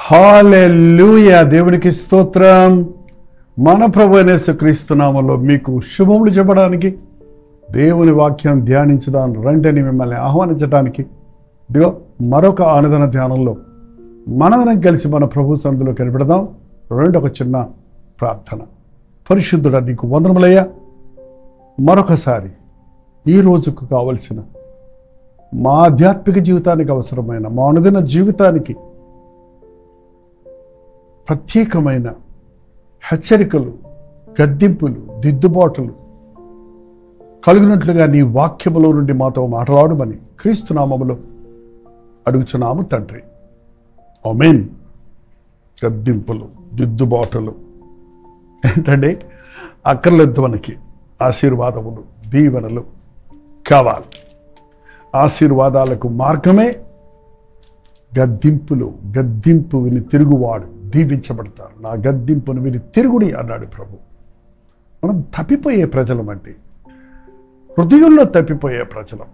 హల్లెలూయా. దేవునికి స్తోత్రం. మన ప్రభువైన యేసుక్రీస్తు నామములో మీకు శుభములు చెప్పడానికి, దేవుని వాక్యం ధ్యానించడానికి రండి మిమ్మల్ని ఆహ్వానించడానికి ఇదిగో మరొక ఆనందన ధ్యానంలో మనదనం కలిసి మన ప్రభు సందులో కనిపెడదాం. ఒక చిన్న ప్రార్థన. పరిశుద్ధుడా, నీకు వందనములయ్యా. మరొకసారి ఈ రోజుకు కావలసిన మా ఆధ్యాత్మిక జీవితానికి అవసరమైన మా అనుదిన జీవితానికి ప్రత్యేకమైన హెచ్చరికలు, గద్దింపులు, దిద్దుబాటులు కలిగినట్లుగా నీ వాక్యములో నుండి మాతో మాట్లాడమని క్రీస్తు నామములో అడుగుచున్నాము తండ్రి. ఆమేన్. గద్దింపులు, దిద్దుబాటులు ఏంటంటే అక్కర్లేదు, మనకి ఆశీర్వాదములు, దీవెనలు కావాలి. ఆశీర్వాదాలకు మార్గమే గద్దింపులు. గద్దింపు విని తిరుగువాడు దీవించబడతారు. నా గద్దింపును విని తిరుగుడి అన్నాడు ప్రభు. మనం తప్పిపోయే ప్రజలం అండి, హృదయంలో తప్పిపోయే ప్రజలం.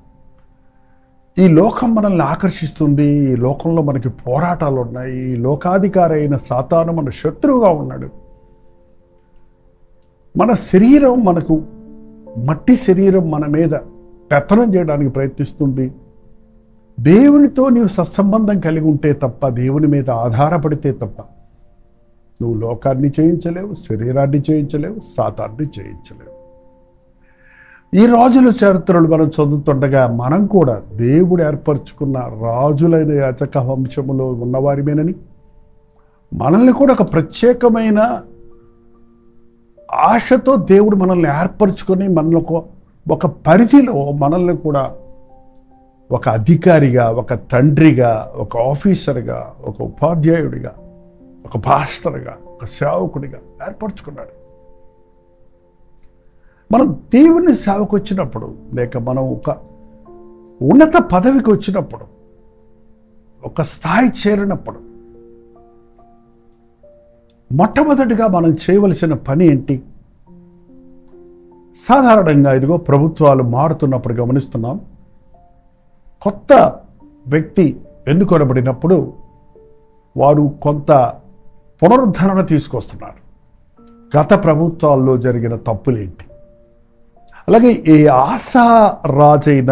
ఈ లోకం మనల్ని ఆకర్షిస్తుంది. ఈ లోకంలో మనకి పోరాటాలు ఉన్నాయి. ఈ లోకాధికారి అయిన సాతాను మన శత్రువుగా ఉన్నాడు. మన శరీరం, మనకు మట్టి శరీరం మన మీద పెత్తనం చేయడానికి ప్రయత్నిస్తుంది. దేవునితో నీవు సత్సంబంధం కలిగి ఉంటే తప్ప, దేవుని మీద ఆధారపడితే తప్ప నువ్వు లోకాన్ని జయించలేవు, శరీరాన్ని జయించలేవు, సాతాన్ని జయించలేవు. ఈ రాజుల చరిత్రలు మనం చదువుతుండగా మనం కూడా దేవుడు ఏర్పరచుకున్న రాజులైన యాజక వంశములో ఉన్నవారిమేనని, మనల్ని కూడా ఒక ప్రత్యేకమైన ఆశతో దేవుడు మనల్ని ఏర్పరచుకొని మనల్ని ఒక పరిధిలో మనల్ని కూడా ఒక అధికారిగా, ఒక తండ్రిగా, ఒక ఆఫీసర్గా, ఒక ఉపాధ్యాయుడిగా, ఒక పాస్టర్గా, ఒక సేవకుడిగా ఏర్పరచుకున్నాడు. మనం దేవుని సేవకు వచ్చినప్పుడు, లేక మనం ఒక ఉన్నత పదవికి వచ్చినప్పుడు, ఒక స్థాయి చేరినప్పుడు మొట్టమొదటిగా మనం చేయవలసిన పని ఏంటి? సాధారణంగా ఇదిగో ప్రభుత్వాలు మారుతున్నప్పుడు గమనిస్తున్నాం. కొత్త వ్యక్తి ఎన్నుకొనబడినప్పుడు వారు కొంత పునరుద్ధరణ తీసుకొస్తున్నారు. గత ప్రభుత్వాల్లో జరిగిన తప్పులేంటి? అలాగే ఈ ఆసా రాజైన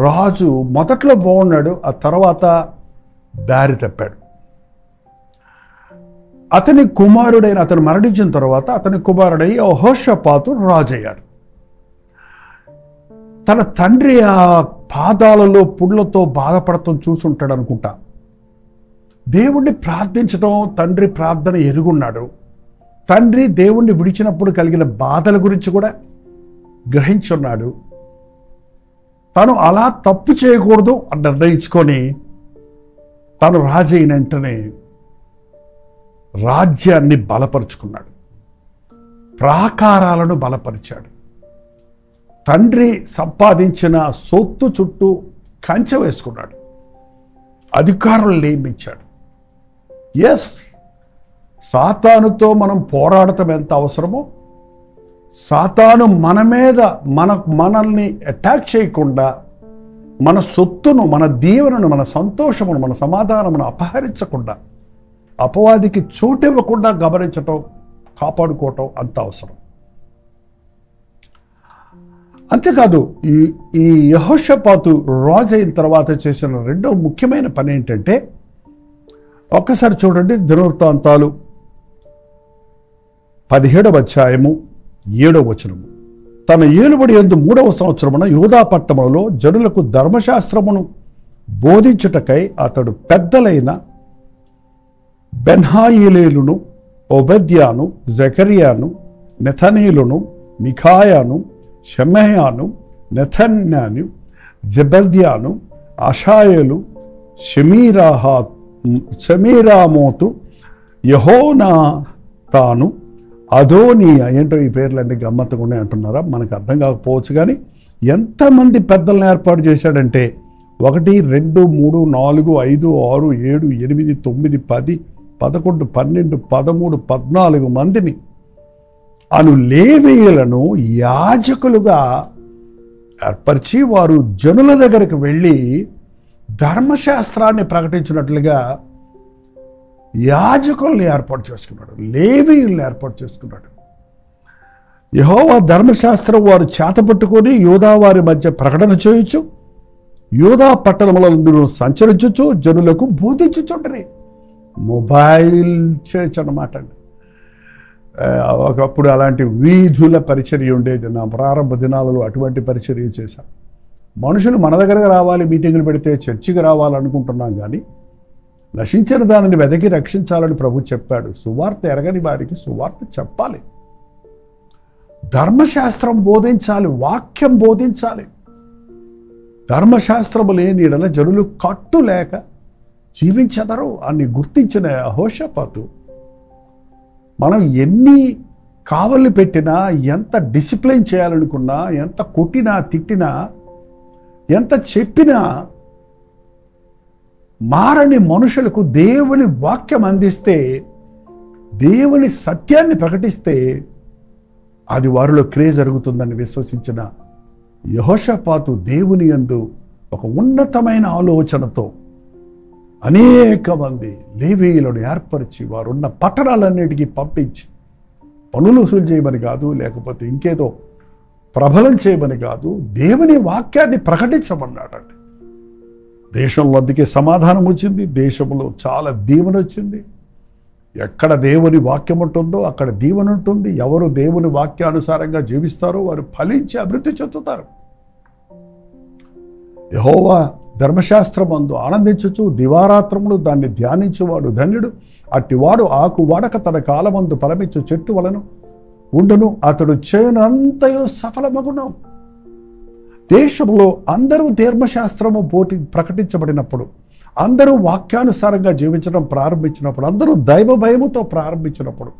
రాజు మొదట్లో బాగున్నాడు, ఆ తర్వాత దారి తప్పాడు. అతని కుమారుడైన, అతను మరణించిన తర్వాత అతని కుమారుడై యెహోషాపాతు రాజయ్యాడు. తన తండ్రి ఆ పాదాలలో పుళ్ళతో బాధపడటం చూసుంటాడు అనుకుంటా. దేవుణ్ణి ప్రార్థించడం, తండ్రి ప్రార్థన ఎరుగున్నాడు. తండ్రి దేవుణ్ణి విడిచినప్పుడు కలిగిన బాధల గురించి కూడా గ్రహించున్నాడు. తను అలా తప్పు చేయకూడదు అని నిర్ణయించుకొని తను రాజు అయిన వెంటనే రాజ్యాన్ని బలపరుచుకున్నాడు, ప్రాకారాలను బలపరిచాడు. తండ్రి సంపాదించిన సొత్తు చుట్టూ కంచె వేసుకున్నాడు, అధికారులు నియమించాడు. ఎస్, సాతానుతో మనం పోరాడటం ఎంత అవసరమో, సాతాను మన మీద మనల్ని అటాక్ చేయకుండా, మన సొత్తును, మన దీవెనను, మన సంతోషమును, మన సమాధానమును అపహరించకుండా, అపవాదికి చోటివ్వకుండా గమనించటం, కాపాడుకోవటం అంత అవసరం. అంతేకాదు, ఈ యెహోషాపాతు రాజు అయిన తర్వాత చేసిన రెండో ముఖ్యమైన పని ఏంటంటే, ఒక్కసారి చూడండి దినవృత్తాంతాలు 17వ అధ్యాయము 7వ వచనము. తన ఏలుబడి యందు 3వ సంవత్సరమున యూదా పట్టణములో జనులకు ధర్మశాస్త్రమును బోధించుటకై అతడు పెద్దలైన బెన్హాయిలేలును, ఓబద్యాను, జకర్యాను, నెథనీలును, మిఖాయాను, షెమయాను, నెథన్యాను, జబద్యాను, అషాయేలు, షమీరామోతు, యెహోనాతాను, అదోనియా. ఏంటో ఈ పేర్లన్నీ గమ్మత్తుగా ఉన్నాయి అంటున్నారా? మనకు అర్థం కాకపోవచ్చు, కానీ ఎంతమంది పెద్దలను ఏర్పాటు చేశాడంటే 1, 2, 3, 4, 5, 6, 7, 8, 9, 10, 11, 12, 13, 14 మందిని అను లేవీయులను యాజకులుగా ఏర్పరిచి వారు జనుల దగ్గరకు వెళ్ళి ధర్మశాస్త్రాన్ని ప్రకటించినట్లుగా యాజకుల్ని ఏర్పాటు చేసుకున్నాడు, లేవీయుల్ని ఏర్పాటు చేసుకున్నాడు. యెహోవా ధర్మశాస్త్రం వారు చేతపట్టుకొని యూదా వారి మధ్య ప్రకటన చేయొచ్చు, యూదా పట్టణములందు సంచరించచ్చు, జనులకు బోధించుచుండ్రి. మొబైల్ చర్చ్ అన్నమాట అండి. ఒకప్పుడు అలాంటి వీధుల పరిచర్య ఉండేది. నా ప్రారంభ దినాలలో అటువంటి పరిచర్య చేశాను. మనుషులు మన దగ్గరకు రావాలి, మీటింగులు పెడితే చర్చికి రావాలనుకుంటున్నాం, కానీ నశించిన దానిని వెదకి రక్షించాలని ప్రభు చెప్పాడు. సువార్త ఎరగని వారికి సువార్త చెప్పాలి, ధర్మశాస్త్రం బోధించాలి, వాక్యం బోధించాలి. ధర్మశాస్త్రము లేని యెడల జనులు కట్టు లేక జీవించెదరు అని గుర్తించిన యెహోషాపాతు మనం ఎన్ని కావలి పెట్టినా, ఎంత డిసిప్లిన్ చేయాలనుకున్నా, ఎంత కొట్టినా తిట్టినా, ఎంత చెప్పినా మారని మనుషులకు దేవుని వాక్యం అందిస్తే, దేవుని సత్యాన్ని ప్రకటిస్తే అది వారిలో క్రియ జరుగుతుందని విశ్వసించిన యెహోషాపాతు దేవుని యందు ఒక ఉన్నతమైన ఆలోచనతో అనేక మంది లేవీయులను ఏర్పరిచి వారున్న పట్టణాలన్నిటికీ పంపించి పనులు వసూలు చేయమని కాదు, లేకపోతే ఇంకేదో ప్రబలం చేయమని కాదు, దేవుని వాక్యాన్ని ప్రకటించమన్నాడండి. దేశంలో అందుకే సమాధానం వచ్చింది, దేశంలో చాలా దీవెన వచ్చింది. ఎక్కడ దేవుని వాక్యం ఉంటుందో అక్కడ దీవెన ఉంటుంది. ఎవరు దేవుని వాక్యానుసారంగా జీవిస్తారో వారు ఫలించి అభివృద్ధి చెందుతారు. యెహోవా ధర్మశాస్త్రమందు ఆనందించుచు దివారాత్రములు దాన్ని ధ్యానించువాడు ధన్యుడు. అట్టివాడు ఆకు వాడక తన కాలమందు ఫలమిచ్చు చెట్టు వలన ఉండును, అతడు చేయనంతయు సఫలమగును. దేశంలో అందరూ ధర్మశాస్త్రము ప్రకటించబడినప్పుడు, అందరూ వాక్యానుసారంగా జీవించడం ప్రారంభించినప్పుడు, అందరూ దైవ భయముతో ప్రారంభించినప్పుడు,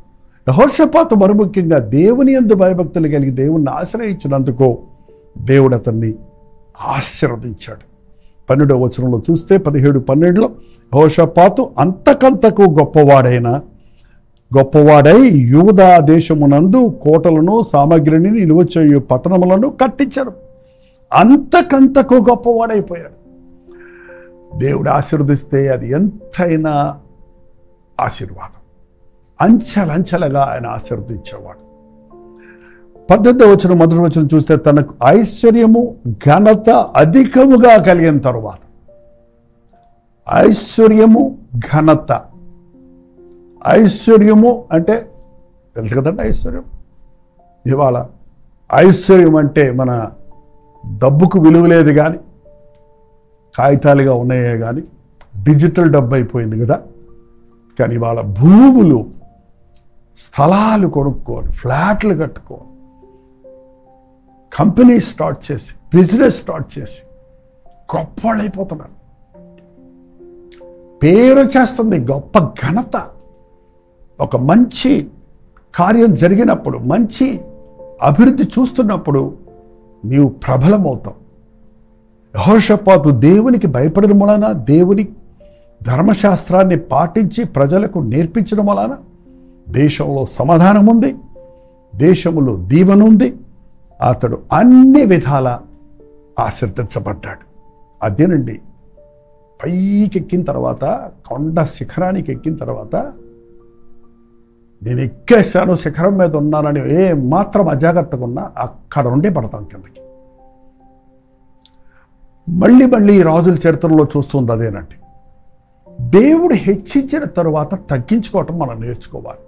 యెహోషాపాతు మరుముఖ్యంగా దేవుని యందు భయభక్తులు కలిగి దేవుణ్ణి ఆశ్రయించినందుకు దేవుడు అతన్ని ఆశీర్వదించాడు. 12వ వచనంలో చూస్తే 17:12 యెహోషాపాతు అంతకంతకు గొప్పవాడై యూదా దేశమునందు కోటలను సామగ్రిని నిలువ చేయు పట్టణములను కట్టించాడు. అంతకంతకు గొప్పవాడైపోయాడు. దేవుడు ఆశీర్వదిస్తే అది ఎంతైనా ఆశీర్వాదం. అంచెలంచెలుగా ఆయన ఆశీర్వదించేవాడు. 18వ వచనం మొదటి వచనం చూస్తే తనకు ఐశ్వర్యము ఘనత అధికముగా కలిగిన తరువాత, ఐశ్వర్యము ఘనత, ఐశ్వర్యము అంటే తెలుసు కదండి. ఐశ్వర్యం ఇవాళ ఐశ్వర్యం అంటే మన డబ్బుకు విలువ లేదు, కానీ కాగితాలుగా ఉన్నాయే కానీ డిజిటల్ డబ్బు అయిపోయింది కదా. కానీ ఇవాళ భూములు, స్థలాలు కొనుక్కోవాలి, ఫ్లాట్లు కట్టుకోవాలి, కంపెనీ స్టార్ట్ చేసి, బిజినెస్ స్టార్ట్ చేసి గొప్పవాళ్ళు అయిపోతున్నారు. పేరు వచ్చేస్తుంది, గొప్ప ఘనత. ఒక మంచి కార్యం జరిగినప్పుడు, మంచి అభివృద్ధి చూస్తున్నప్పుడు నీవు ప్రబలమవుతావు. యెహోషాపాతు దేవునికి భయపడడం వలన, దేవుని ధర్మశాస్త్రాన్ని పాటించి ప్రజలకు నేర్పించడం వలన దేశంలో సమాధానం ఉంది, దేశంలో దీవెన ఉంది. అతడు అన్ని విధాల ఆశీర్వదించబడ్డాడు. అదేనండి, పైకి ఎక్కిన తర్వాత, కొండ శిఖరానికి ఎక్కిన తర్వాత, నేను ఎక్కేశాను, శిఖరం మీద ఉన్నానని ఏ మాత్రం అజాగ్రత్తగా ఉన్నా అక్కడ ఉండే పడతాం కిందకి. మళ్ళీ రాజుల చరిత్రలో చూస్తుంది అదేనండి. దేవుడు హెచ్చించిన తరువాత తగ్గించుకోవటం మనం నేర్చుకోవాలి.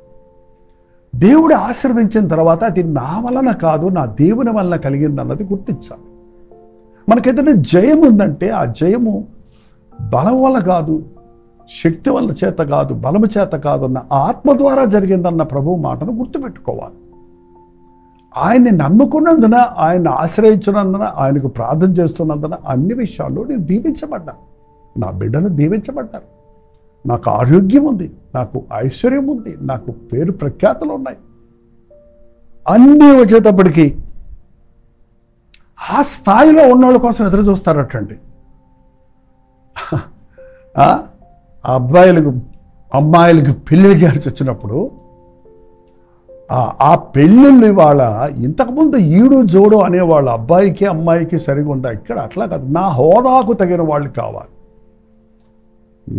దేవుడు ఆశీర్వదించిన తర్వాత అది నా వలన కాదు, నా దేవుని వలన కలిగింది అన్నది గుర్తించాలి. మనకేదైనా జయం ఉందంటే ఆ జయము బలం వల్ల కాదు, శక్తి వల్ల చేత కాదు, బలము చేత కాదు, అన్న ఆత్మ ద్వారా జరిగిందన్న ప్రభు మాటను గుర్తుపెట్టుకోవాలి. ఆయన్ని నమ్ముకున్నందున, ఆయన ఆశ్రయించినందున, ఆయనకు ప్రార్థన చేస్తున్నందున అన్ని విషయాల్లో నేను దీవించబడ్డా. నా బిడ్డను దీవించబడ్డారు. నాకు ఆరోగ్యం ఉంది, నాకు ఐశ్వర్యం ఉంది, నాకు పేరు ప్రఖ్యాతులు ఉన్నాయి. అన్నీ వచ్చేటప్పటికీ ఆ స్థాయిలో ఉన్నోళ్ళ కోసం ఎదురు చూస్తారటండి. అమ్మాయిలకు పెళ్ళిళ్ళు చేయాల్సి వచ్చినప్పుడు ఆ పెళ్ళిళ్ళు ఇవాళ, ఇంతకుముందు ఈడు జోడు అనేవాళ్ళు అబ్బాయికి అమ్మాయికి సరిగా ఉందా? ఇక్కడ అట్లా కాదు, నా హోదాకు తగిన వాళ్ళు కావాలి.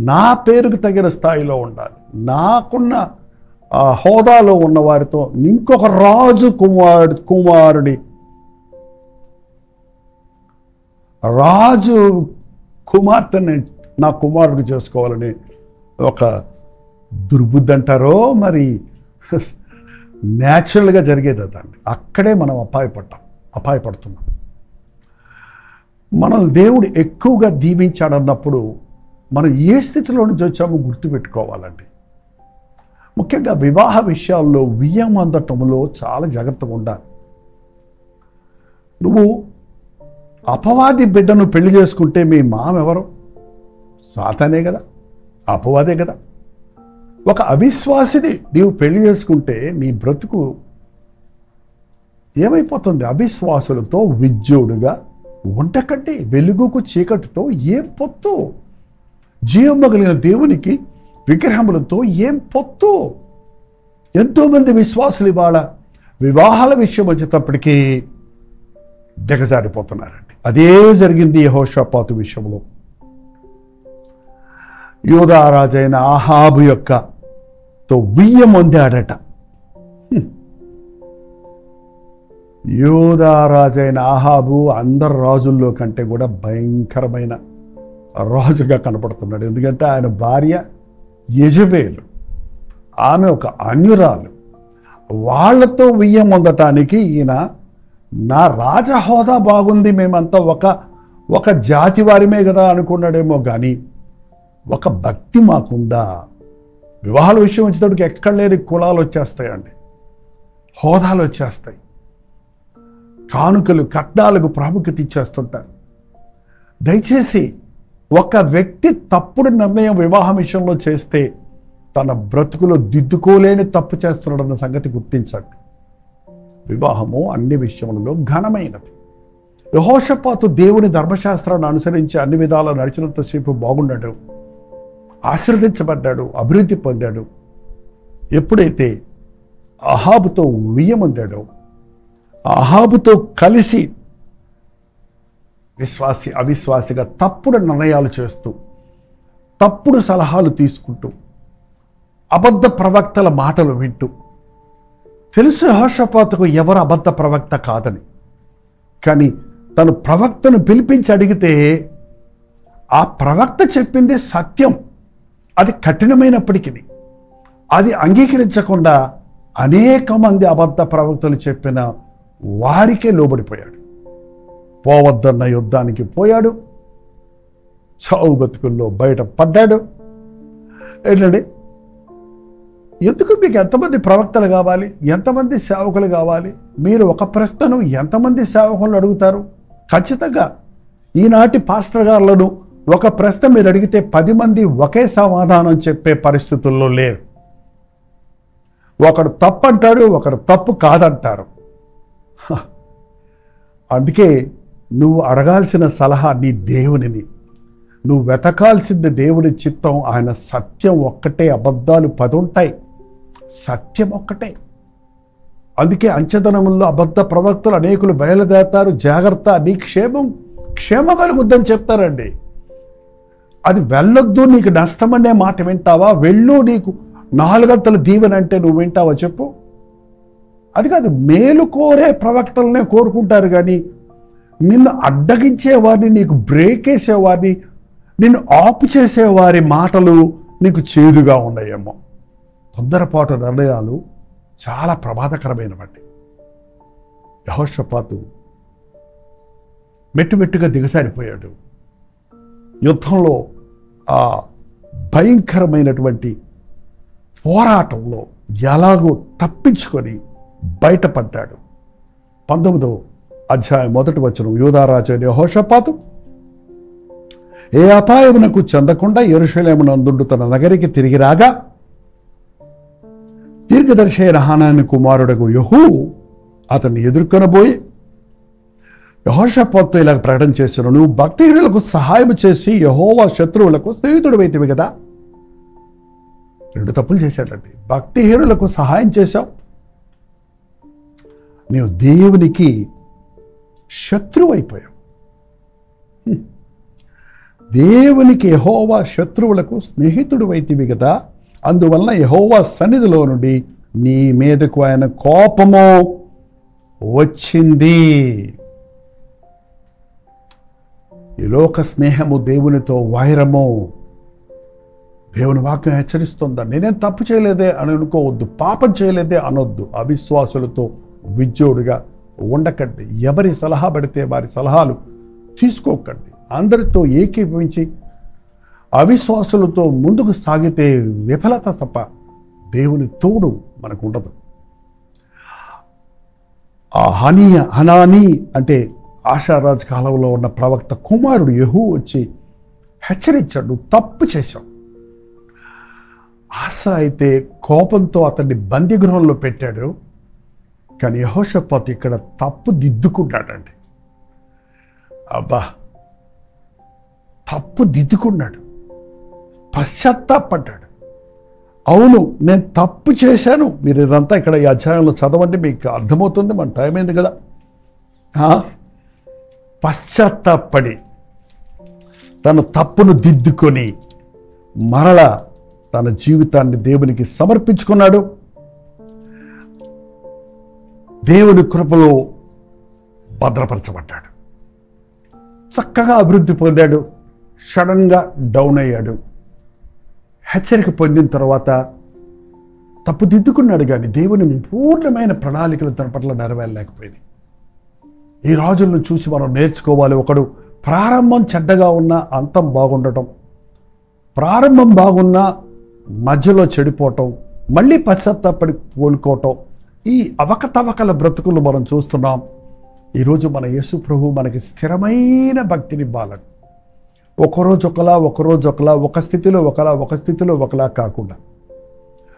నా పేరుకు తగిన స్థాయిలో ఉండాలి, నాకున్న హోదాలో ఉన్న వారితో ఇంకొక రాజు కుమార్తెని నా కుమారుడు చేసుకోవాలని ఒక దుర్బుద్ధి అంటారో మరి న్యాచురల్గా జరిగేది అదండి. అక్కడే మనం అపాయపడుతున్నాం. మనం దేవుడు ఎక్కువగా దీవించాడన్నప్పుడు మనం ఏ స్థితిలో నుంచి వచ్చామో గుర్తుపెట్టుకోవాలండి. ముఖ్యంగా వివాహ విషయాల్లో వియ్యం అందటంలో చాలా జాగ్రత్తగా ఉండాలి. నువ్వు అపవాది బిడ్డను పెళ్లి చేసుకుంటే మీ మామెవరు? సాతానే కదా, అపవాదే కదా. ఒక అవిశ్వాసిని నీవు పెళ్లి చేసుకుంటే నీ బ్రతుకు ఏమైపోతుంది? అవిశ్వాసులతో విజ్జోడుగా ఉండకండి. వెలుగుకు చీకటితో ఏం పొత్తు? జీవము కలిగిన దేవునికి విగ్రహములతో ఏం పొత్తు? ఎంతోమంది విశ్వాసులు ఇవాళ వివాహాల విషయం వచ్చేటప్పటికీ దిగజారిపోతున్నారండి. అదే జరిగింది యెహోషాపాతు విషయంలో. యూదా రాజైన ఆహాబు తో వియ్యం పొందాడట. యూదా రాజైన ఆహాబు అందరు రాజుల్లో కంటే కూడా భయంకరమైన రాజుగా కనపడుతున్నాడు. ఎందుకంటే ఆయన భార్య యెజబేలు, ఆమె ఒక అన్యురాలు. వాళ్లతో వియ్యం పొందటానికి ఈయన నా రాజహోదా బాగుంది, మేమంతా ఒక జాతి వారిమే కదా అనుకున్నాడేమో. కానీ ఒక భక్తి మాకుందా? వివాహాల విషయం వచ్చేటప్పటికి ఎక్కడ లేని కులాలు వచ్చేస్తాయండి, హోదాలు వచ్చేస్తాయి, కానుకలు కట్నాలకు ప్రాముఖ్యత ఇచ్చేస్తుంటారు. దయచేసి ఒక వ్యక్తి తప్పుడు నిర్ణయం వివాహం విషయంలో చేస్తే తన బ్రతుకులో దిద్దుకోలేని తప్పు చేస్తున్నాడన్న సంగతి గుర్తించండి. వివాహము అన్ని విషయములలో ఘనమైనది. యెహోషాపాతు దేవుని ధర్మశాస్త్రాన్ని అనుసరించి అన్ని విధాలా నడిచినంతసేపు బాగున్నాడు, ఆశీర్వదించబడ్డాడు, అభివృద్ధి పొందాడు. ఎప్పుడైతే అహాబుతో వియ్యమొందాడో, అహాబుతో కలిసి అవిశ్వాసిగా తప్పుడు నిర్ణయాలు చేస్తూ, తప్పుడు సలహాలు తీసుకుంటూ, అబద్ధ ప్రవక్తల మాటలు వింటూ, తెలుసు యెహోషాపాతుకు ఎవరు అబద్ధ ప్రవక్త కాదని, కానీ తను ప్రవక్తను పిలిపించి అడిగితే ఆ ప్రవక్త చెప్పింది సత్యం, అది కఠినమైనప్పటికీ అది అంగీకరించకుండా అనేక మంది అబద్ధ ప్రవక్తలు చెప్పిన వారికే లోబడిపోయాడు. పోవద్దన్న యుద్ధానికి పోయాడు, చావు బతుకుల్లో బయట పడ్డాడు. ఏంటండి, ఎందుకు మీకు ఎంతమంది ప్రవక్తలు కావాలి, ఎంతమంది సేవకులు కావాలి? మీరు ఒక ప్రశ్నను ఎంతమంది సేవకులను అడుగుతారు? ఖచ్చితంగా ఈనాటి పాస్టర్ గారులను ఒక ప్రశ్న మీరు అడిగితే 10 మంది ఒకే సమాధానం చెప్పే పరిస్థితుల్లో లేరు. ఒకడు తప్పు అంటాడు, ఒకడు తప్పు కాదంటారు. అందుకే నువ్వు అడగాల్సిన సలహా నీ దేవునిని, నువ్వు వెతకాల్సింది దేవుని చిత్తం. ఆయన సత్యం ఒక్కటే, అబద్ధాలు 10 ఉంటాయి, సత్యం ఒక్కటే. అందుకే అంచెదనముల్లో అబద్ధ ప్రవక్తలు అనేకులు బయలుదేరతారు, జాగ్రత్త, నీ క్షేమ కలుగుద్దని చెప్తారండి. అది వెళ్ళొద్దు, నీకు నష్టమనే మాట వింటావా? వెళ్ళు, నీకు 4 గంటల దీవెన అంటే నువ్వు వింటావా చెప్పు? అది కాదు, మేలు కోరే ప్రవక్తలనే కోరుకుంటారు, కానీ నిన్ను అడ్డగించేవారిని, నీకు బ్రేక్ వేసేవారిని, నిన్ను ఆపు చేసేవారి మాటలు నీకు చేదుగా ఉన్నాయేమో. తొందరపాటు నిర్ణయాలు చాలా ప్రమాదకరమైనవండి. యెహోషాపాతు మెట్టుమెట్టుగా దిగసారిపోయాడు. యుద్ధంలో ఆ భయంకరమైనటువంటి పోరాటంలో ఎలాగో తప్పించుకొని బయటపడ్డాడు. 19వ అధ్యాయం 1వ వచనం. యూదా రాజు యెహోషాపాతు ఏ అపాయమునకు చెందకుండా యెరూషలేమునందుండు తన నగరికి తిరిగి రాగా, దీర్ఘదర్శి అయిన హనాని కుమారుడకు యెహూ అతన్ని ఎదుర్కొనబోయి యెహోషాపాతుతో ఇలాగ ప్రకటన చేశాను, నువ్వు భక్తిహీనులకు సహాయం చేసి యెహోవా శత్రువులకు స్నేహితుడివైతివి కదా. 2 తప్పులు చేశాడండి. భక్తిహీనులకు సహాయం చేశావు, నీవు దేవునికి శత్రువు అయిపోయావు. దేవునికి యెహోవా శత్రువులకు స్నేహితుడు వైతివి కదా, అందువలన యెహోవా సన్నిధిలో నుండి నీ మీదకు ఆయన కోపము వచ్చింది. ఈ లోక స్నేహము దేవునితో వైరము. దేవుని వాక్యం హెచ్చరిస్తుందా, నేనేం తప్పు చేయలేదే అని అనుకోవద్దు, పాపం చేయలేదే అనొద్దు. అవిశ్వాసులతో విజ్జోడుగా ఉండకండి. ఎవరి సలహా పడితే వారి సలహాలు తీసుకోకండి. అందరితో ఏకీభవించి అవిశ్వాసులతో ముందుకు సాగితే విఫలత తప్ప దేవుని తోడు మనకు ఉండదు. ఆ హనానీ అంటే ఆశారాజు కాలంలో ఉన్న ప్రవక్త కుమారుడు యెహూ వచ్చి హెచ్చరించాడు, నువ్వు తప్పు చేశావు. ఆస అయితే కోపంతో అతన్ని బందీగృహంలో పెట్టాడు. కానీ యెహోషాపాతు ఇక్కడ తప్పు దిద్దుకున్నాడండి. అబ్బా, తప్పు దిద్దుకున్నాడు, పశ్చాత్తాపడ్డాడు. అవును, నేను తప్పు చేశాను. మీరు ఇదంతా ఇక్కడ ఈ అధ్యాయంలో చదవండి, మీకు అర్థమవుతుంది. మన టైం అయింది కదా. పశ్చాత్తాపడి తన తప్పును దిద్దుకొని మరలా తన జీవితాన్ని దేవునికి సమర్పించుకున్నాడు. దేవుని కృపలో భద్రపరచబడ్డాడు. చక్కగా అభివృద్ధి పొందాడు. సడన్గా డౌన్ అయ్యాడు. హెచ్చరిక పొందిన తర్వాత తప్పుదిద్దుకున్నాడు. కానీ దేవుని పూర్ణమైన ప్రణాళికలు తన పట్ల నెరవేరలేకపోయింది. ఈ రాజులను చూసి మనం నేర్చుకోవాలి. ఒకడు ప్రారంభం చెడ్డగా ఉన్నా అంతం బాగుండటం, ప్రారంభం బాగున్నా మధ్యలో చెడిపోవటం, మళ్ళీ పశ్చాత్తాపడి కోలుకోవటం, ఈ అవకతవకల బ్రతుకులు మనం చూస్తున్నాం. ఈరోజు మన యేసు ప్రభు మనకి స్థిరమైన భక్తిని ఇవ్వాలని, ఒకరోజు ఒకలా, ఒకరోజు ఒకలా, ఒక స్థితిలో ఒకలా, ఒక స్థితిలో ఒకలా కాకుండా,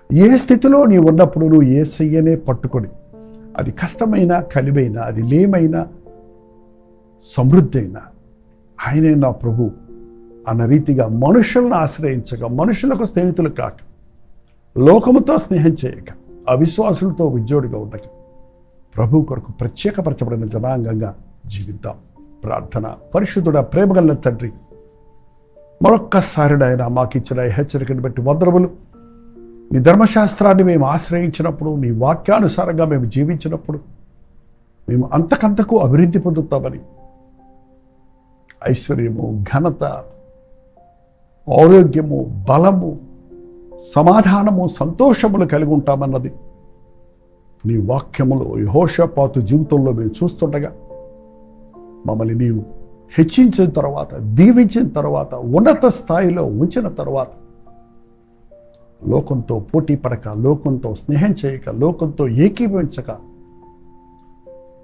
ఏ స్థితిలో నీ ఉన్నప్పుడు నువ్వు యేసయ్యనే పట్టుకొని, అది కష్టమైనా కలిమైనా, అది లేమైనా సమృద్ధి అయినా ఆయనే నా ప్రభు అన్న రీతిగా మనుషులను ఆశ్రయించక, మనుషులకు స్నేహితులు కాక, లోకముతో స్నేహం చేయక, అవిశ్వాసులతో విజ్జోడిగా ఉండక, ప్రభు కొరకు ప్రత్యేకపరచబడిన జనాంగంగా జీవిద్దాం. ప్రార్థన. పరిశుద్ధుడ, ప్రేమగల తండ్రి, మరొక్కసారి ఆయన మాకిచ్చిన హెచ్చరికను బట్టి వందనములు. నీ ధర్మశాస్త్రాన్ని మేము ఆశ్రయించినప్పుడు, నీ వాక్యానుసారంగా మేము జీవించినప్పుడు మేము అంతకంతకు అభివృద్ధి పొందుతామని, ఐశ్వర్యము, ఘనత, ఆరోగ్యము, బలము, సమాధానము, సంతోషములు కలిగి ఉంటామన్నది నీ వాక్యములో యెహోషాపాతు జీవితంలో మేము చూస్తుండగా, మమ్మల్ని నీవు హెచ్చించిన తర్వాత, దీవించిన తర్వాత, ఉన్నత స్థాయిలో ఉంచిన తర్వాత, లోకంతో పోటీ పడక, లోకంతో స్నేహం చేయక, లోకంతో ఏకీభవించక,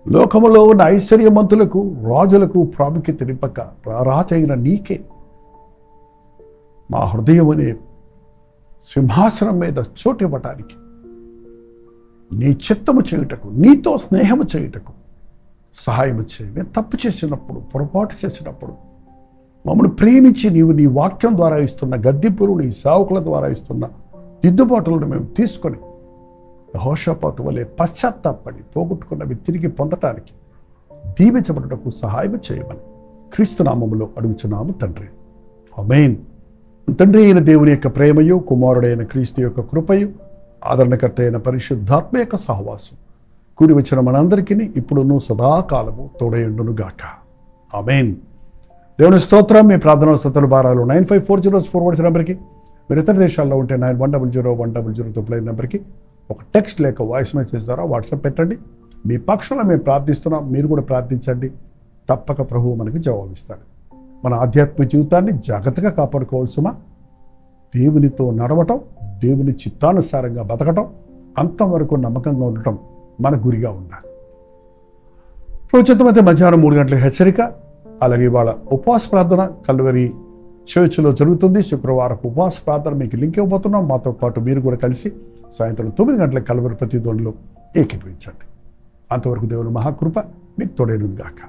లోకములో ఉన్న ఐశ్వర్యవంతులకు, రాజులకు ప్రాముఖ్యత నింపక, రాజైన నీకే మా హృదయం అనే సింహాసనం మీద చోటు ఇవ్వటానికి, నీ చిత్తము చేయుటకు, నీతో స్నేహము చేయుటకు సహాయము చేయి. మేము తప్పు చేసినప్పుడు, పొరపాటు చేసినప్పుడు మమ్మల్ని ప్రేమించి నీవు నీ వాక్యం ద్వారా ఇస్తున్న గద్దింపులు, నీ సేవకుల ద్వారా ఇస్తున్న దిద్దుబాటులను మేము తీసుకొని యెహోషాపాతు వలె పశ్చాత్తాపడి పోగొట్టుకున్నవి తిరిగి పొందటానికి దీవించబడటకు సహాయం చేయమని క్రీస్తు నామములో అడుగుచున్నాము తండ్రి. ఆమేన్. తండ్రి అయిన దేవుని యొక్క ప్రేమయు, కుమారుడైన క్రీస్తు యొక్క కృపయు, ఆదరణకర్త అయిన పరిశుద్ధాత్మ యొక్క సహవాసం కూడి వచ్చిన మనందరికీ ఇప్పుడును సదాకాలము తోడయుండును గాక. ఆమేన్. దేవుని స్తోత్రం. మీ ప్రార్థనా స్తోత్రాల భారాలు 9540 నెంబర్కి, మీరు ఇతర దేశాల్లో ఉంటే 9100 నెంబర్కి ఒక టెక్స్ట్ లేక వాయిస్ మెసేజ్ ద్వారా వాట్సాప్ పెట్టండి. మీ పక్షంలో మేము ప్రార్థిస్తున్నాం, మీరు కూడా ప్రార్థించండి. తప్పక ప్రభువు మనకి జవాబిస్తాడు. మన ఆధ్యాత్మిక జీవితాన్ని జాగ్రత్తగా కాపాడుకోవాల్సిన, దేవునితో నడవటం, దేవుని చిత్తానుసారంగా బతకటం, అంతవరకు నమ్మకంగా ఉండటం మన గురిగా ఉండాలి. ప్రోచితమైతే మధ్యాహ్నం 3 గంటలకు హెచ్చరిక, అలాగే ఇవాళ ఉపవాస ప్రార్థన కల్వరి చర్చ్లో జరుగుతుంది. శుక్రవారం ఉపవాస ప్రార్థన మీకు లింక్ ఇవ్వబోతున్నాం. మాతో పాటు మీరు కూడా కలిసి సాయంత్రం 9 గంటలకు కల్వరి ప్రతిధ్వనిలో ఏకీభవించండి. అంతవరకు దేవుని మహాకృప మీకు తోడేను గాక.